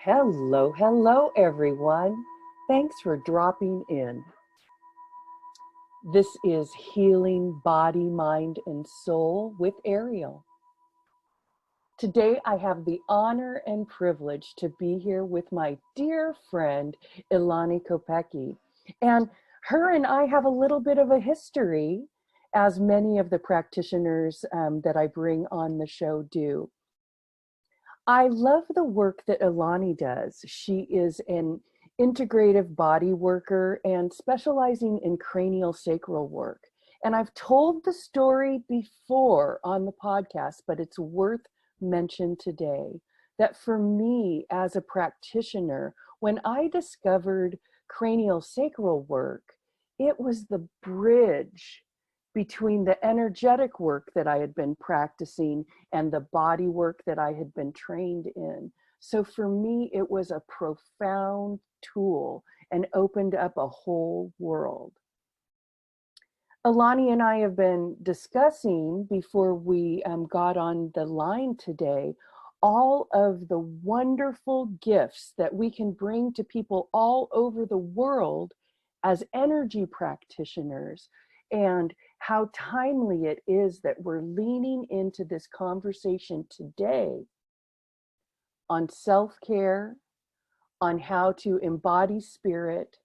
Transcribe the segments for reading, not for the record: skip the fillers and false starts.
Hello, hello, everyone. Thanks for dropping in. This is Healing Body, Mind, and Soul with Aeriol. Today, I have the honor and privilege to be here with my dear friend, Ilani Kopiecki. And her and I have a little bit of a history, as many of the practitioners that I bring on the show do. I love the work that Ilani does. She is an integrative body worker and specializing in cranial-sacral work. And I've told the story before on the podcast, but it's worth mention today that for me as a practitioner, when I discovered cranial-sacral work, it was the bridge between the energetic work that I had been practicing and the body work that I had been trained in. So for me, it was a profound tool and opened up a whole world. Ilani and I have been discussing before we got on the line today, all of the wonderful gifts that we can bring to people all over the world as energy practitioners, and how timely it is that we're leaning into this conversation today on self-care, on how to embody spirit,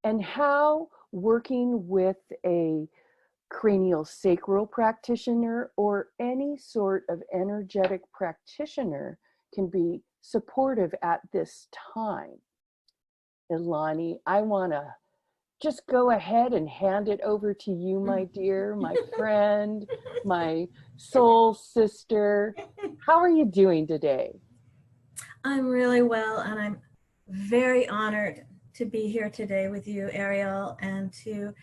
and how working with a cranial-sacral practitioner or any sort of energetic practitioner can be supportive at this time. Ilani, I want to just go ahead and hand it over to you, my dear, my friend, my soul sister. How are you doing today? I'm really well, and I'm very honored to be here today with you, Aeriol, and to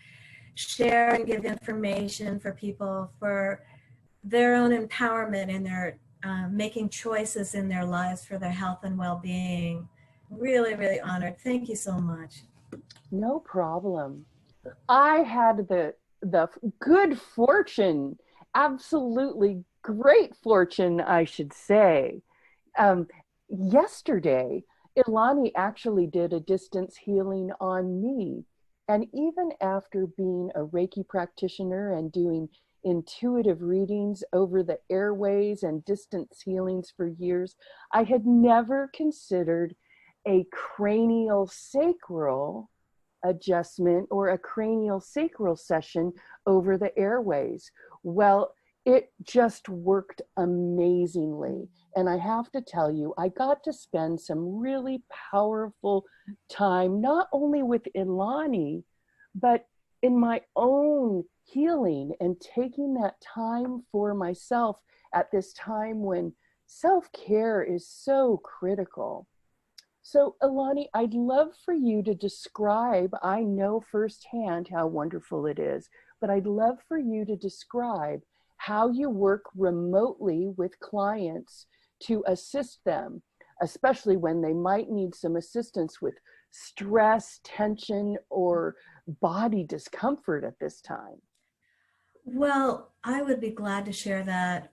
share and give information for people for their own empowerment in their making choices in their lives for their health and well-being. Really, really honored. Thank you so much. No problem. I had the good fortune, absolutely great fortune, I should say. Yesterday, Ilani actually did a distance healing on me. And even after being a Reiki practitioner and doing intuitive readings over the airways and distance healings for years, I had never considered a cranial sacral adjustment or a cranial sacral session over the airways. Well, it just worked amazingly. And I have to tell you, I got to spend some really powerful time, not only with Ilani, but in my own healing and taking that time for myself at this time when self-care is so critical. So Ilani, I'd love for you to describe, I know firsthand how wonderful it is, but I'd love for you to describe how you work remotely with clients to assist them, especially when they might need some assistance with stress, tension, or body discomfort at this time. Well, I would be glad to share that.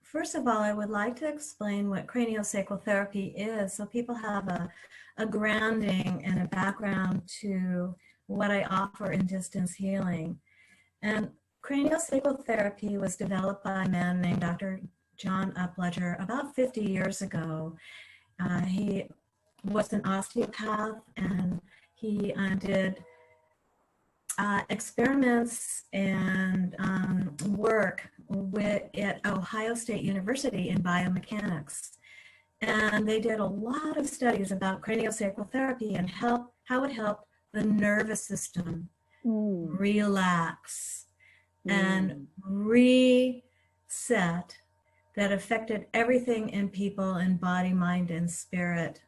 First of all, I would like to explain what craniosacral therapy is so people have a grounding and a background to what I offer in distance healing. And craniosacral therapy was developed by a man named Dr. John Upledger about 50 years ago. He was an osteopath, and he did experiments and work at Ohio State University in biomechanics. And they did a lot of studies about craniosacral therapy and how it helped the nervous system relax and reset that affected everything in people in body, mind, and spirit.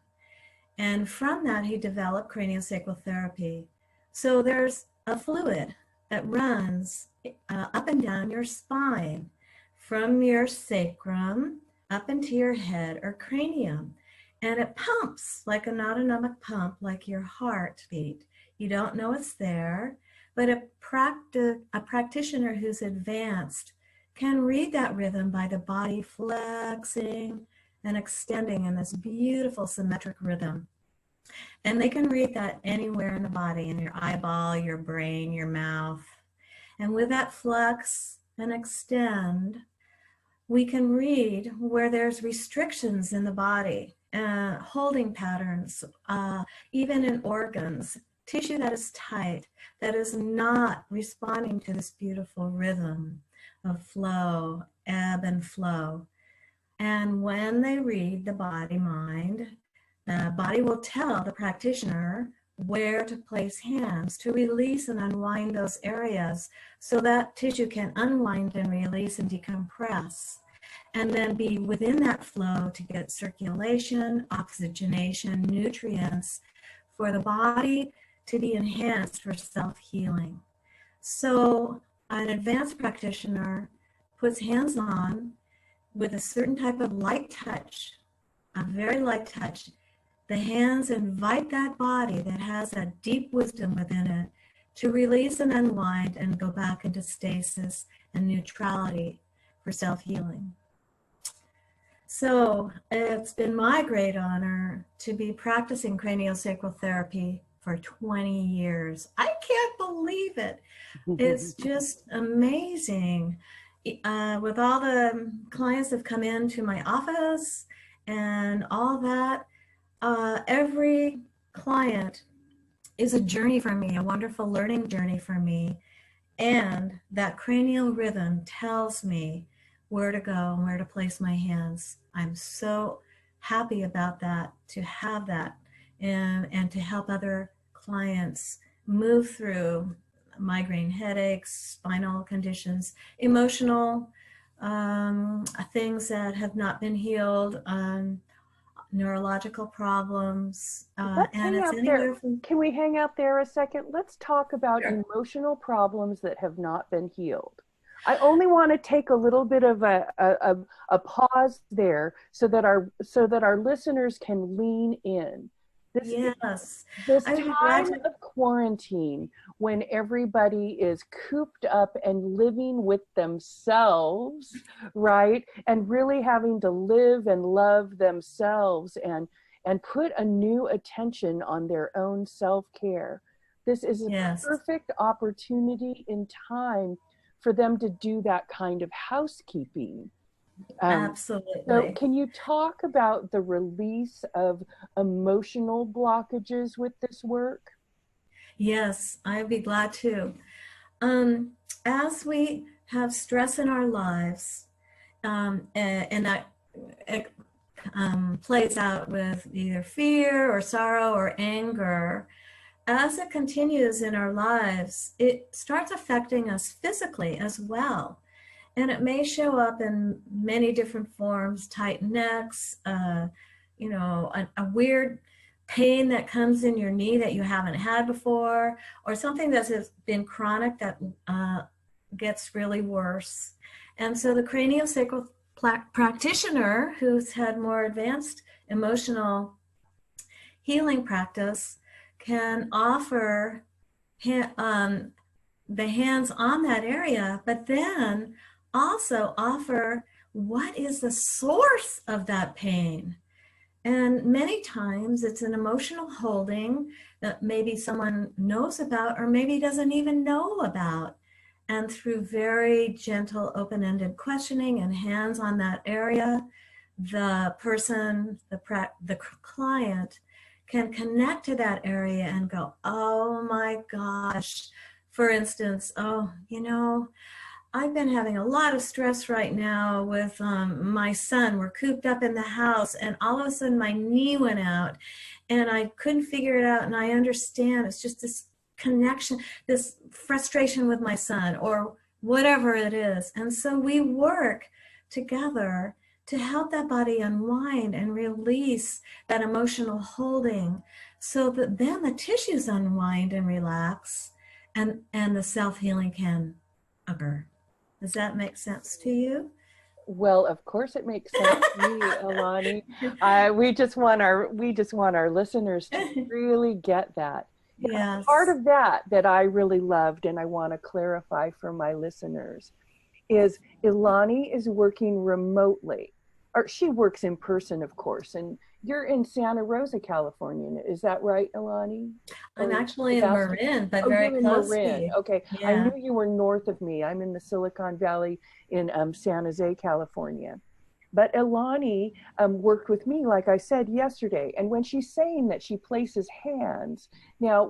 And from that, he developed craniosacral therapy. So there's a fluid that runs up and down your spine from your sacrum up into your head or cranium. And it pumps like an autonomic pump, like your heartbeat. You don't know it's there, But a practitioner who's advanced can read that rhythm by the body flexing and extending in this beautiful symmetric rhythm. And they can read that anywhere in the body, in your eyeball, your brain, your mouth. And with that flex and extend, we can read where there's restrictions in the body, holding patterns, even in organs, tissue that is tight, that is not responding to this beautiful rhythm of flow, ebb and flow. And when they read the body-mind, the body will tell the practitioner where to place hands to release and unwind those areas so that tissue can unwind and release and decompress, and then be within that flow to get circulation, oxygenation, nutrients for the body to be enhanced for self-healing. So an advanced practitioner puts hands on with a certain type of light touch, a very light touch. The hands invite that body that has a deep wisdom within it to release and unwind and go back into stasis and neutrality for self-healing. So it's been my great honor to be practicing craniosacral therapy for 20 years. I can't believe it. It's just amazing. With all the clients that have come into my office and all that, every client is a journey for me, a wonderful learning journey for me. And that cranial rhythm tells me where to go and where to place my hands. I'm so happy about that, to have that, and to help other clients move through migraine headaches, spinal conditions, emotional things that have not been healed, neurological problems, and it's anywhere from... Can we hang out there a second? Let's talk about Sure. emotional problems that have not been healed. I only want to take a little bit of a pause there so that our listeners can lean in. Yes. This time of quarantine, when everybody is cooped up and living with themselves, right? And really having to live and love themselves and put a new attention on their own self-care. This is a Yes. perfect opportunity in time for them to do that kind of housekeeping. Absolutely. So can you talk about the release of emotional blockages with this work? Yes, I'd be glad to. As we have stress in our lives, and that plays out with either fear or sorrow or anger, as it continues in our lives, it starts affecting us physically as well. And it may show up in many different forms: tight necks, a weird pain that comes in your knee that you haven't had before, or something that has been chronic that gets really worse. And so the craniosacral practitioner who's had more advanced emotional healing practice can offer the hands on that area, but then also offer what is the source of that pain. And many times it's an emotional holding that maybe someone knows about or maybe doesn't even know about. And through very gentle, open-ended questioning and hands on that area, the person, the client, can connect to that area and go, oh my gosh. For instance, I've been having a lot of stress right now with my son. We're cooped up in the house, and all of a sudden my knee went out and I couldn't figure it out. And I understand it's just this connection, this frustration with my son or whatever it is. And so we work together to help that body unwind and release that emotional holding so that then the tissues unwind and relax and the self-healing can occur. Does that make sense to you? Well, of course it makes sense to me, Ilani. We just want our listeners to really get that. Part Yes. of that I really loved, and I want to clarify for my listeners, is Ilani is working remotely, or she works in person, of course. And you're in Santa Rosa, California. Is that right, Ilani? I'm Or actually in Sebastian? Marin, but Oh, very you're in close to Marin. you. Okay. I Yeah. knew you were north of me. I'm in the Silicon Valley in San Jose, California. But Ilani worked with me, like I said yesterday. And when she's saying that she places hands, now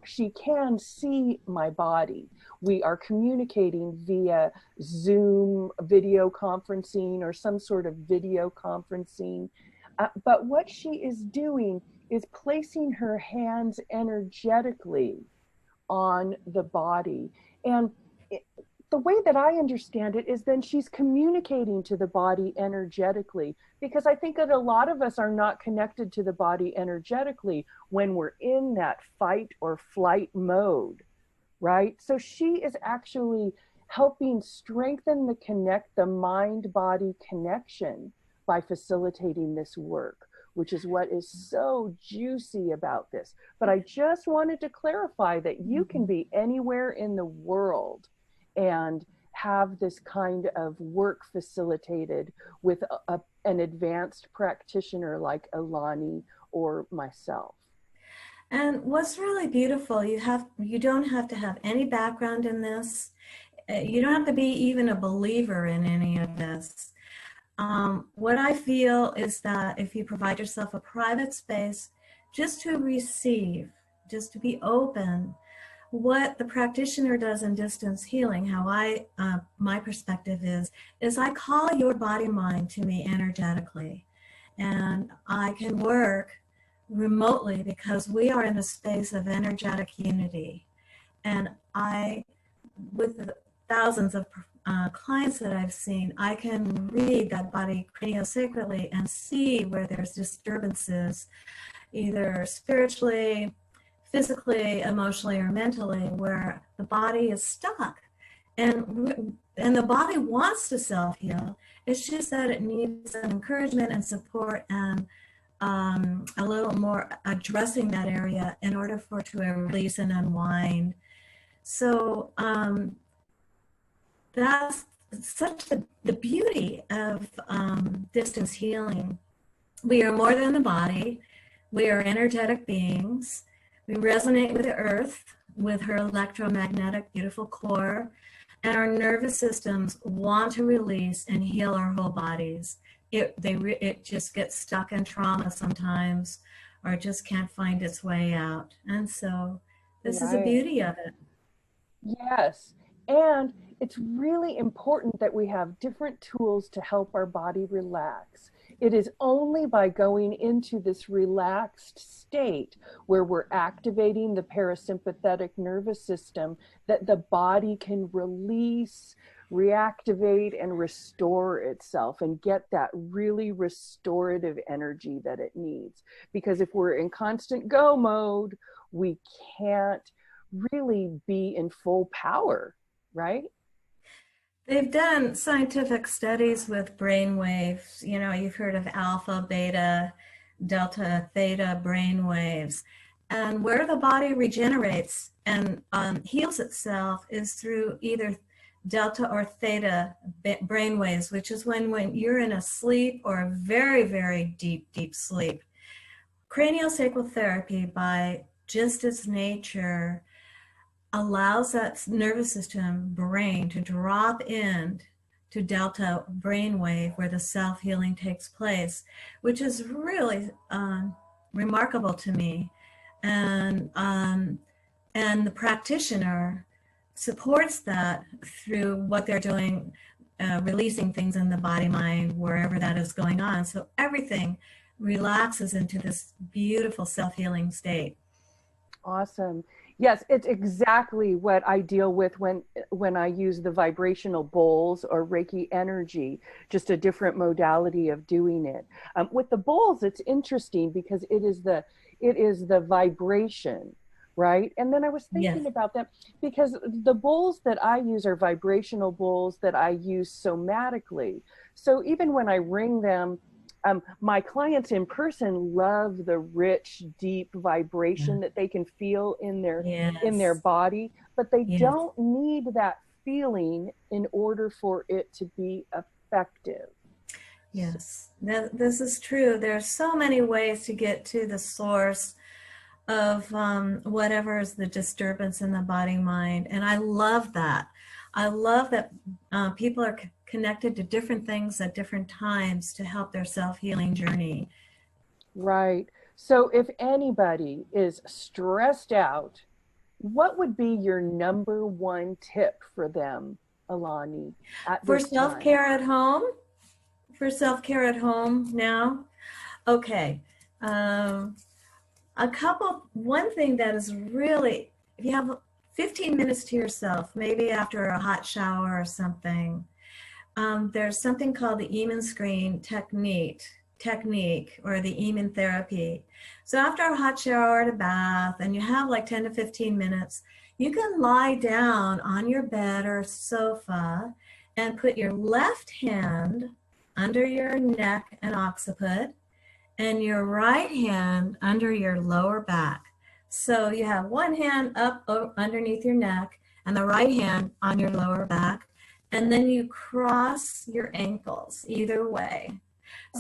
she can see my body. We are communicating via Zoom video conferencing or some sort of video conferencing. But what she is doing is placing her hands energetically on the body. And it, the way that I understand it is then she's communicating to the body energetically, because I think that a lot of us are not connected to the body energetically when we're in that fight or flight mode, right? So she is actually helping strengthen the mind body connection by facilitating this work, which is what is so juicy about this. But I just wanted to clarify that you can be anywhere in the world and have this kind of work facilitated with an advanced practitioner like Ilani or myself. And what's really beautiful, you don't have to have any background in this. You don't have to be even a believer in any of this. What I feel is that if you provide yourself a private space just to receive, just to be open, what the practitioner does in distance healing, my perspective is I call your body mind to me energetically, and I can work remotely because we are in a space of energetic unity. And with the thousands of clients that I've seen, I can read that body craniosacrally and see where there's disturbances, either spiritually, physically, emotionally, or mentally, where the body is stuck. And the body wants to self-heal. It's just that it needs some encouragement and support and a little more addressing that area in order for it to release and unwind. So that's such the beauty of distance healing. We are more than the body. We are energetic beings. We resonate with the earth, with her electromagnetic, beautiful core, and our nervous systems want to release and heal our whole bodies. It just gets stuck in trauma sometimes, or just can't find its way out. And so this is the Right. beauty of it. Yes. And it's really important that we have different tools to help our body relax. It is only by going into this relaxed state where we're activating the parasympathetic nervous system that the body can release, reactivate, and restore itself and get that really restorative energy that it needs. Because if we're in constant go mode, we can't really be in full power, right? They've done scientific studies with brain waves. You know, you've heard of alpha, beta, delta, theta brain waves. And where the body regenerates and heals itself is through either delta or theta brain waves, which is when you're in a sleep or a very, very deep, deep sleep. Craniosacral therapy, by just its nature, allows that nervous system brain to drop in to delta brainwave where the self-healing takes place, which is really remarkable to me. And the practitioner supports that through what they're doing, releasing things in the body mind wherever that is going on, so everything relaxes into this beautiful self-healing state. Awesome. Yes, it's exactly what I deal with when I use the vibrational bowls or Reiki energy, just a different modality of doing it. With the bowls, it's interesting because it is the vibration, right? And then I was Yes. thinking about that because the bowls that I use are vibrational bowls that I use somatically. So even when I ring them, My clients in person love the rich, deep vibration that they can feel in their Yes. body, but they Yes. don't need that feeling in order for it to be effective. Yes. This is true. There's so many ways to get to the source of whatever is the disturbance in the body mind. And I love that. I love that people are connected to different things at different times to help their self-healing journey. Right. So if anybody is stressed out, what would be your number one tip for them, Ilani, at For this time? self-care at home, for self-care at home now, okay. Um, one thing that is really, if you have 15 minutes to yourself, maybe after a hot shower or something, there's something called the Eamon screen technique or the Eamon therapy. So after a hot shower or a bath and you have like 10 to 15 minutes, you can lie down on your bed or sofa and put your left hand under your neck and occiput and your right hand under your lower back. So you have one hand up underneath your neck and the right hand on your lower back. And then you cross your ankles either way.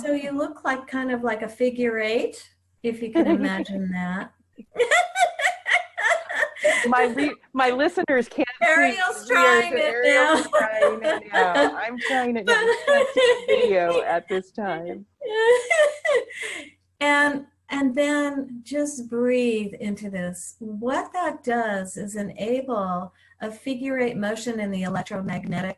So you look like kind of like a figure eight, if you can imagine that. My listeners can't see. Ariel's trying it now. Trying it now. I'm trying it now. I can't see the video at this time. And then just breathe into this. What that does is enable a figure eight motion in the electromagnetic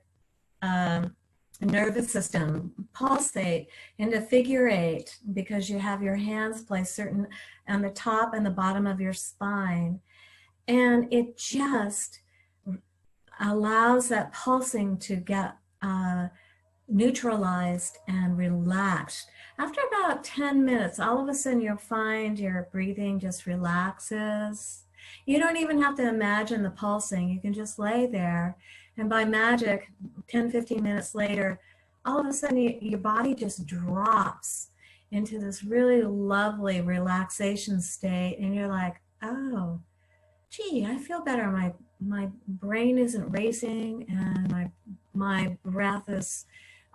nervous system, pulsate into figure eight, because you have your hands placed certain on the top and the bottom of your spine. And it just allows that pulsing to get neutralized and relaxed. After about 10 minutes, all of a sudden you'll find your breathing just relaxes. You don't even have to imagine the pulsing. You can just lay there. And by magic, 10, 15 minutes later, all of a sudden your body just drops into this really lovely relaxation state. And you're like, oh, gee, I feel better. My brain isn't racing and my breath is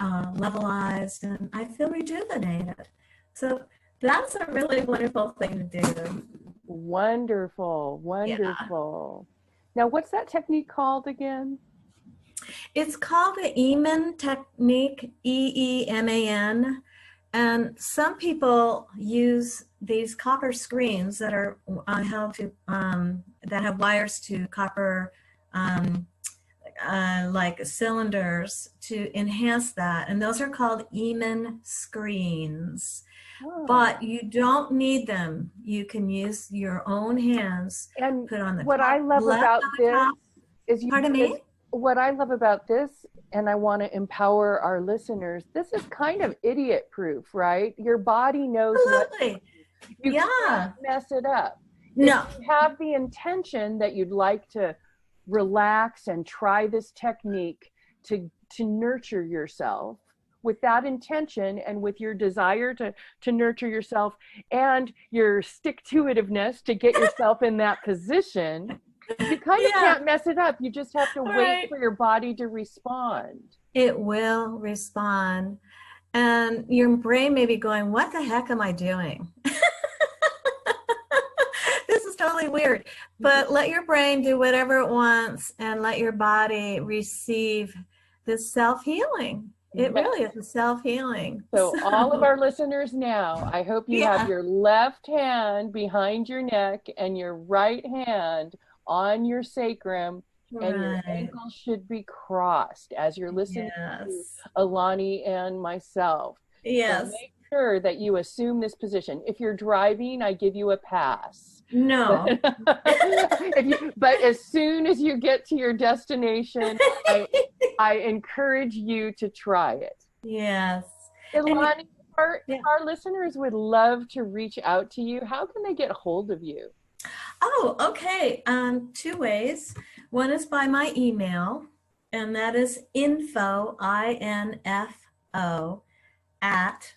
levelized and I feel rejuvenated. So that's a really wonderful thing to do. Wonderful, wonderful. Yeah. Now, what's that technique called again? It's called the Eamon technique, E-E-M-A-N. And some people use these copper screens that are held to, that have wires to copper, like cylinders to enhance that. And those are called Eamon screens. Oh. But you don't need them. You can use your own hands. And put on the what I love about this is Pardon me? What I love about this, and I want to empower our listeners, this is kind of idiot proof, right? Your body knows Absolutely. You can't mess it up. No. If you have the intention that you'd like to relax and try this technique to nurture yourself, with that intention and with your desire to nurture yourself and your stick-to-itiveness to get yourself in that position, you kind of can't mess it up. You just have to wait for your body to respond. It will respond. And your brain may be going, what the heck am I doing? This is totally weird. But let your brain do whatever it wants and let your body receive this self-healing. It really is a self-healing. So all of our listeners now, I hope you have your left hand behind your neck and your right hand on your sacrum, and your ankles should be crossed as you're listening to Ilani and myself. Yes. So make sure that you assume this position. If you're driving, I give you a pass. No. But as soon as you get to your destination, I encourage you to try it. Yes. Ilani, our listeners would love to reach out to you. How can they get a hold of you? Oh, okay. 2 ways. One is by my email, and that is info, I-N-F-O, at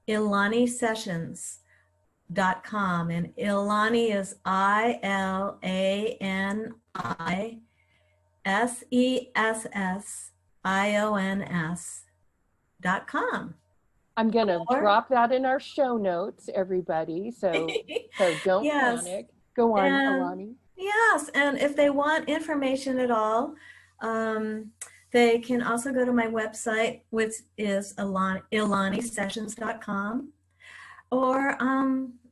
ilanisessions.com, and Ilani is ILANISSIONS.com. I'm going to Or drop that in our show notes, everybody. So don't yes, panic. Go on, and Ilani. yes, and if they want information at all, um, they can also go to my website, which is ilanisessions.com. Or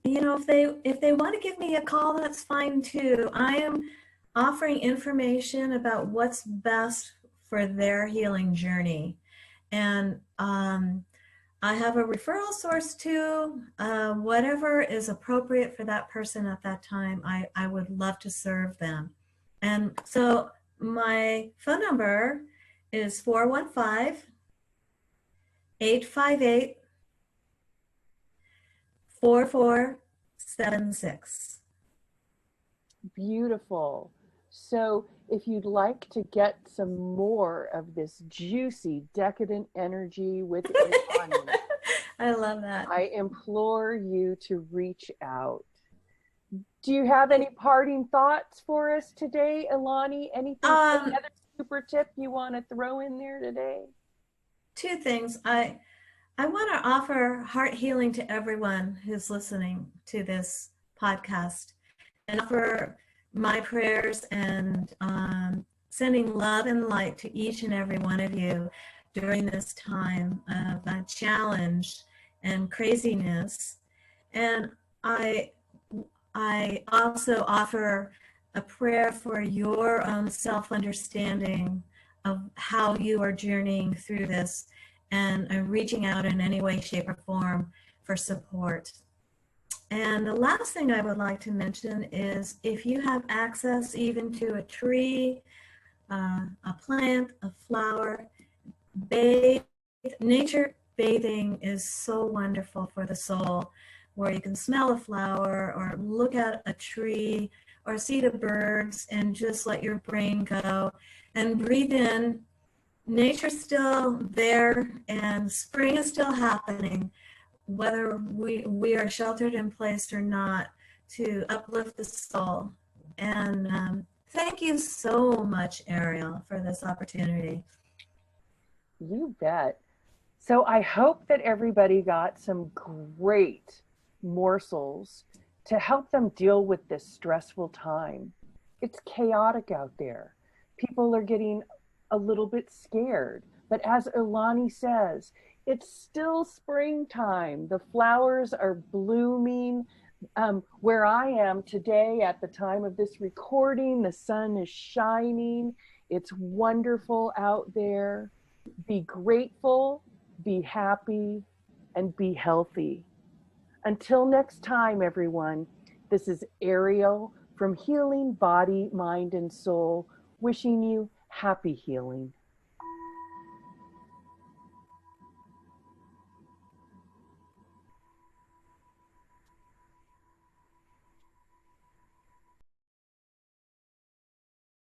if they want to give me a call, that's fine too. I am offering information about what's best for their healing journey, and I have a referral source too. Whatever is appropriate for that person at that time, I would love to serve them. And so my phone number is 415-858 4476. Beautiful. So if you'd like to get some more of this juicy, decadent energy with Ilani, I love that. I implore you to reach out. Do you have any parting thoughts for us today, Ilani? Anything, any other super tip you want to throw in there today? Two things. I want to offer heart healing to everyone who's listening to this podcast, and offer my prayers and sending love and light to each and every one of you during this time of challenge and craziness. And I also offer a prayer for your own self-understanding of how you are journeying through this, and reaching out in any way, shape, or form for support. And the last thing I would like to mention is, if you have access even to a tree, a plant, a flower, bathe. Nature bathing is so wonderful for the soul, where you can smell a flower or look at a tree or see the birds and just let your brain go and breathe in. Nature's still there and spring is still happening, whether we are sheltered in place or not, to uplift the soul. And thank you so much, Aeriol, for this opportunity. You bet. So I hope that everybody got some great morsels to help them deal with this stressful time. It's chaotic out there. People are getting a little bit scared. But as Ilani says, it's still springtime. The flowers are blooming. Where I am today at the time of this recording, the sun is shining. It's wonderful out there. Be grateful, be happy, and be healthy. Until next time, everyone, this is Aeriol from Healing Body, Mind, and Soul, wishing you happy healing.